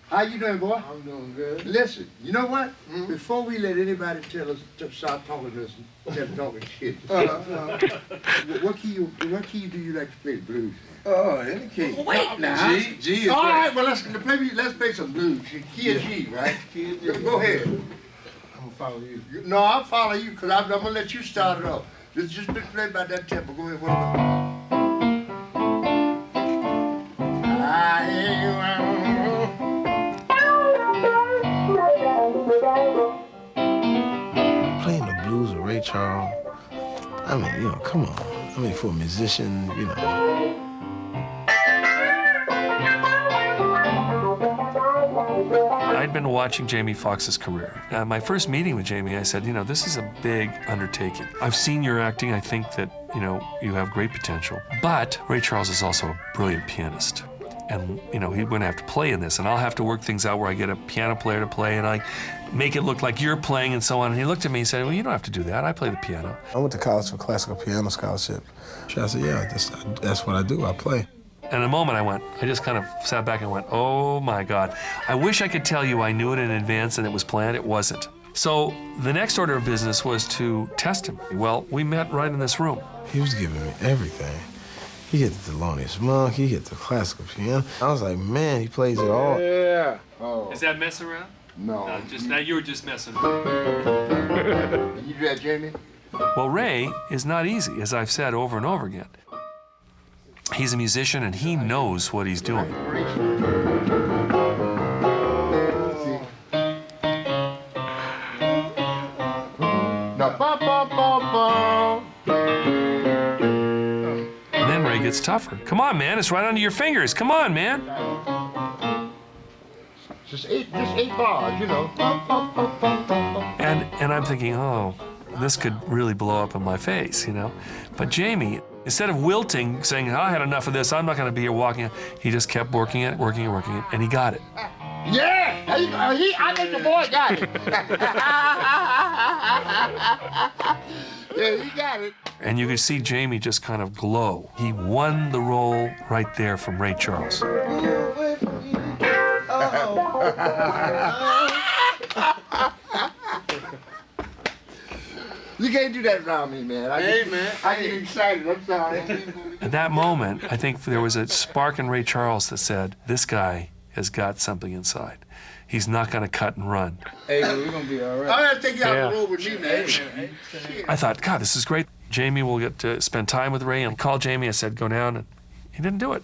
How you doing, boy? I'm doing good. Listen, you know what? Before we let anybody tell us to start talking to us, talking shit. What key do you like to play the blues? Oh, any key. Wait now. G is all great. right, well let's play some blues. Key of G, right? Key of G. Go ahead. I'm gonna follow you. No, I'll follow you because I'm gonna let you start it off. Just play by that tempo. Go ahead. What about? Playing the blues with Ray Charles, I mean, you know, come on. I mean, for a musician, you know. I'd been watching Jamie Foxx's career. My first meeting with Jamie, I said, you know, this is a big undertaking. I've seen your acting. I think that, you know, you have great potential. But Ray Charles is also a brilliant pianist. And, you know, he's going to have to play in this. And I'll have to work things out where I get a piano player to play and I make it look like you're playing and so on. And he looked at me and said, well, you don't have to do that. I play the piano. I went to college for classical piano scholarship. I said, yeah, that's what I do. I play. And in a moment I just kind of sat back and went, oh my God. I wish I could tell you I knew it in advance and it was planned. It wasn't. So the next order of business was to test him. Well, we met right in this room. He was giving me everything. He hit the Thelonious Monk, he hit the classical piano. I was like, man, he plays it all. Yeah. Oh. Is that messing around? No. Now you were just messing around. You do that, Jamie? Well, Ray is not easy, as I've said over and over again. He's a musician and he knows what he's doing. Now, ba ba ba ba. And then Ray gets tougher. Come on, man, it's right under your fingers. Come on, man. Just eight bars, you know. And I'm thinking, oh, this could really blow up in my face, you know? But Jamie, instead of wilting, saying, I had enough of this, I'm not gonna be here walking, he just kept working it, and he got it. Yeah! I think the boy got it. Yeah, he got it. And you could see Jamie just kind of glow. He won the role right there from Ray Charles. You can't do that around me, man. I get excited. I'm sorry. At that moment, I think there was a spark in Ray Charles that said, this guy has got something inside. He's not going to cut and run. Hey, we're going to be all right. I'm going to take you out the road with me, man. I thought, God, this is great. Jamie will get to spend time with Ray. And I called Jamie. I said, go down. And he didn't do it.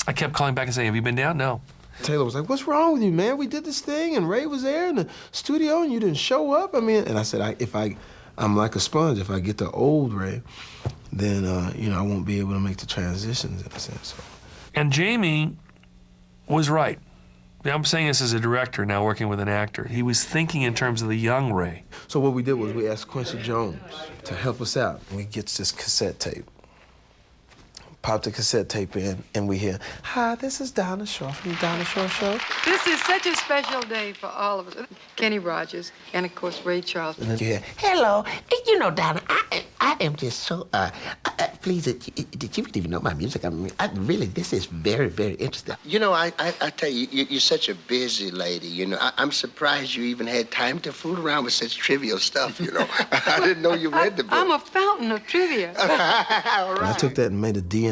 I kept calling back and saying, have you been down? No. Taylor was like, what's wrong with you, man? We did this thing, and Ray was there in the studio, and you didn't show up? I mean, and I said, I'm like a sponge. If I get the old Ray, then, you know, I won't be able to make the transitions in a sense. So. And Jamie was right. I'm saying this as a director now working with an actor. He was thinking in terms of the young Ray. So what we did was we asked Quincy Jones to help us out. We get this cassette tape. Pop the cassette tape in, and we hear, hi, this is Donna Shore from the Donna Shore Show. This is such a special day for all of us. Kenny Rogers, and of course, Ray Charles. And then you hear, Hello, you know, Donna, I am just so pleased that you even know my music. I mean, really, this is very, very interesting. You know, I tell you, you're such a busy lady, you know. I'm surprised you even had time to fool around with such trivial stuff, you know. I didn't know you read the book. I'm a fountain of trivia. All right. And I took that and made a DNA.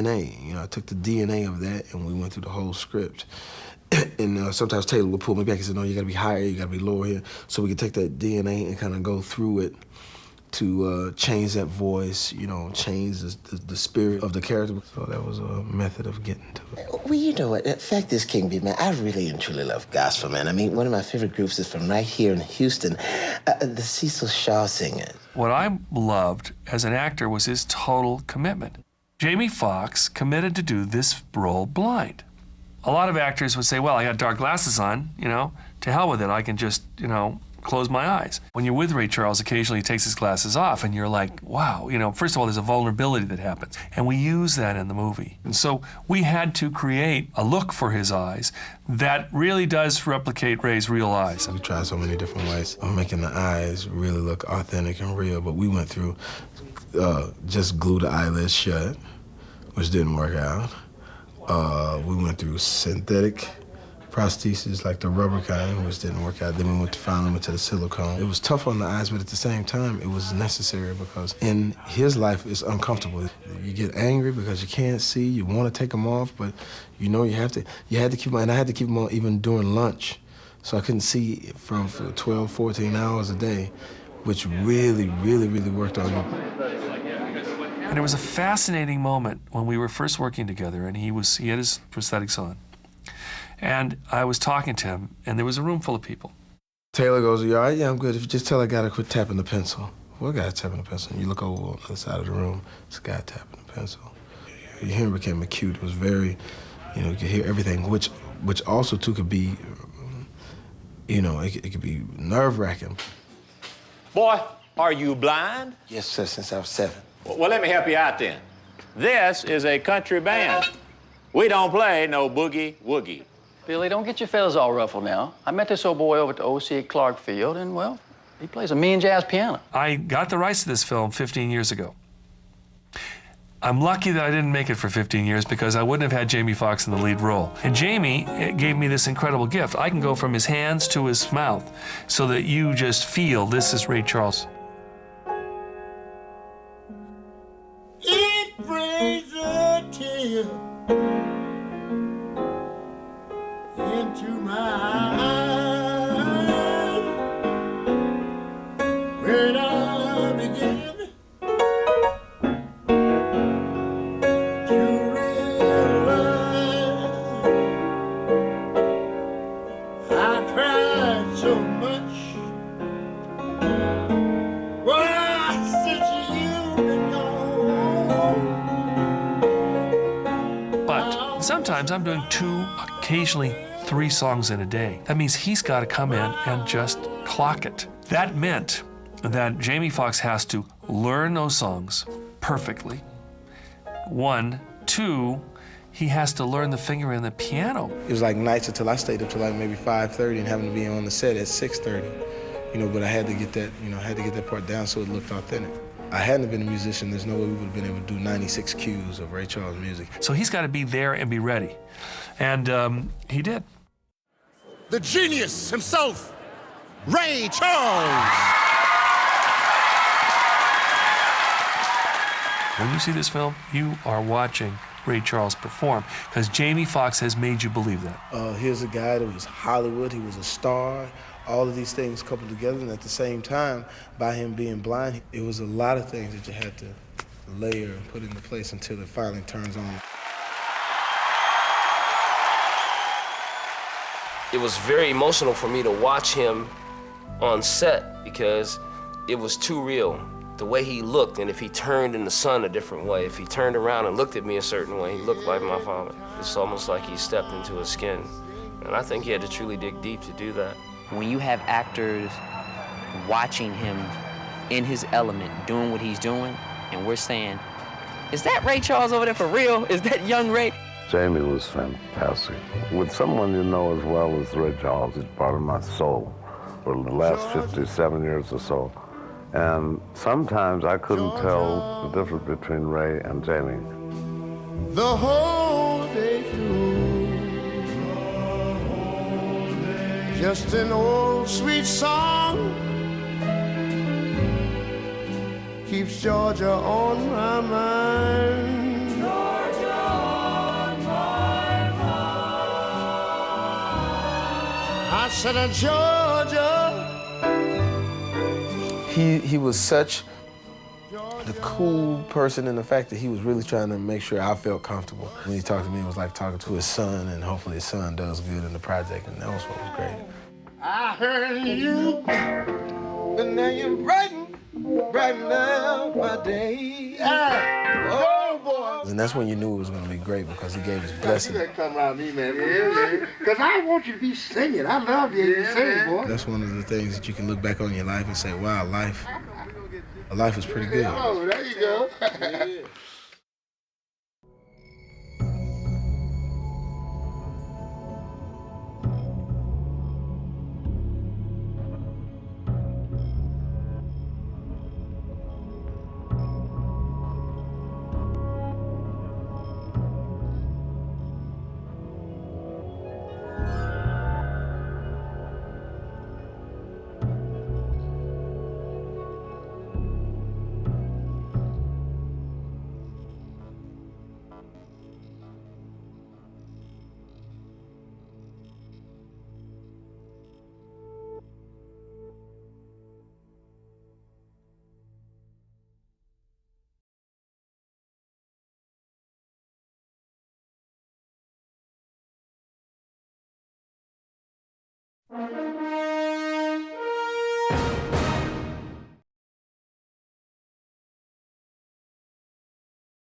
You know, I took the DNA of that, and we went through the whole script. And sometimes Taylor would pull me back and say, no, you gotta be higher, you gotta be lower here. So we could take that DNA and kind of go through it to change that voice, you know, change the spirit of the character. So that was a method of getting to it. Well, you know what? The fact is, King B, man, I really and truly love gospel, man. I mean, one of my favorite groups is from right here in Houston, the Cecil Shaw Singers. What I loved as an actor was his total commitment. Jamie Foxx committed to do this role blind. A lot of actors would say, well, I got dark glasses on, you know, to hell with it. I can just, you know, close my eyes. When you're with Ray Charles, occasionally he takes his glasses off and you're like, wow, you know, first of all, there's a vulnerability that happens. And we use that in the movie. And so we had to create a look for his eyes that really does replicate Ray's real eyes. We tried so many different ways of making the eyes really look authentic and real, but we went through just glue the eyelids shut, which didn't work out. We went through synthetic prosthesis, like the rubber kind, which didn't work out. Then we finally went to the silicone. It was tough on the eyes, but at the same time, it was necessary because in his life, it's uncomfortable. You get angry because you can't see, you want to take them off, but you know you had to keep them on, and I had to keep them on even during lunch. So I couldn't see for 12, 14 hours a day, which really, really, really worked on me. And it was a fascinating moment when we were first working together, and he had his prosthetics on. And I was talking to him, and there was a room full of people. Taylor goes, "You all right?" "Yeah, I'm good. If you just tell a guy to quit tapping the pencil." "What guy tapping the pencil?" And you look over on the other side of the room, it's a guy tapping the pencil. Your hearing became acute. It was very, you could hear everything, which also, too, could be, it could be nerve-wracking. Boy, are you blind? Yes, sir, since I was 7. Well, let me help you out then. This is a country band. We don't play no boogie-woogie. Billy, don't get your feathers all ruffled now. I met this old boy over at the OC at Clark Field, and, well, he plays a mean jazz piano. I got the rights to this film 15 years ago. I'm lucky that I didn't make it for 15 years because I wouldn't have had Jamie Foxx in the lead role. And Jamie gave me this incredible gift. I can go from his hands to his mouth so that you just feel this is Ray Charles. It brings a tear into my eyes when I begin to realize I cried so much. Why, since you've been gone. But sometimes I'm doing 2, occasionally 3 songs in a day. That means he's got to come in and just clock it. That meant that Jamie Foxx has to learn those songs perfectly. 1, 2, he has to learn the finger in the piano. It was like nights until I stayed up till like maybe 5:30 and having to be on the set at 6:30. But I had to get that part down so it looked authentic. I hadn't been a musician, there's no way we would have been able to do 96 cues of Ray Charles music. So he's got to be there and be ready. And he did. The genius himself, Ray Charles. When you see this film, you are watching Ray Charles perform because Jamie Foxx has made you believe that. Here's a guy that was Hollywood, he was a star, all of these things coupled together, and at the same time, by him being blind, it was a lot of things that you had to layer and put into place until it finally turns on. It was very emotional for me to watch him on set because it was too real. The way he looked, and if he turned in the sun a different way, if he turned around and looked at me a certain way, he looked like my father. It's almost like he stepped into his skin. And I think he had to truly dig deep to do that. When you have actors watching him in his element, doing what he's doing, and we're saying, is that Ray Charles over there for real? Is that young Ray? Jamie was fantastic. With someone you know as well as Ray Charles, he's part of my soul for the last 57 years or so. And sometimes I couldn't tell the difference between Ray and Jamie. The whole day through, just an old sweet song keeps Georgia on my mind. Georgia on my mind. I said, Georgia. He was such the cool person in the fact that he was really trying to make sure I felt comfortable. When he talked to me, it was like talking to his son, and hopefully his son does good in the project, and that was what was great. I heard you, but now you're brighten up my day. Oh, boy. And that's when you knew it was going to be great because he gave his blessing. You better come around me, man. Because I want you to be singing. I love you to sing, boy. That's one of the things that you can look back on your life and say, wow, life was pretty good. Oh, there you go.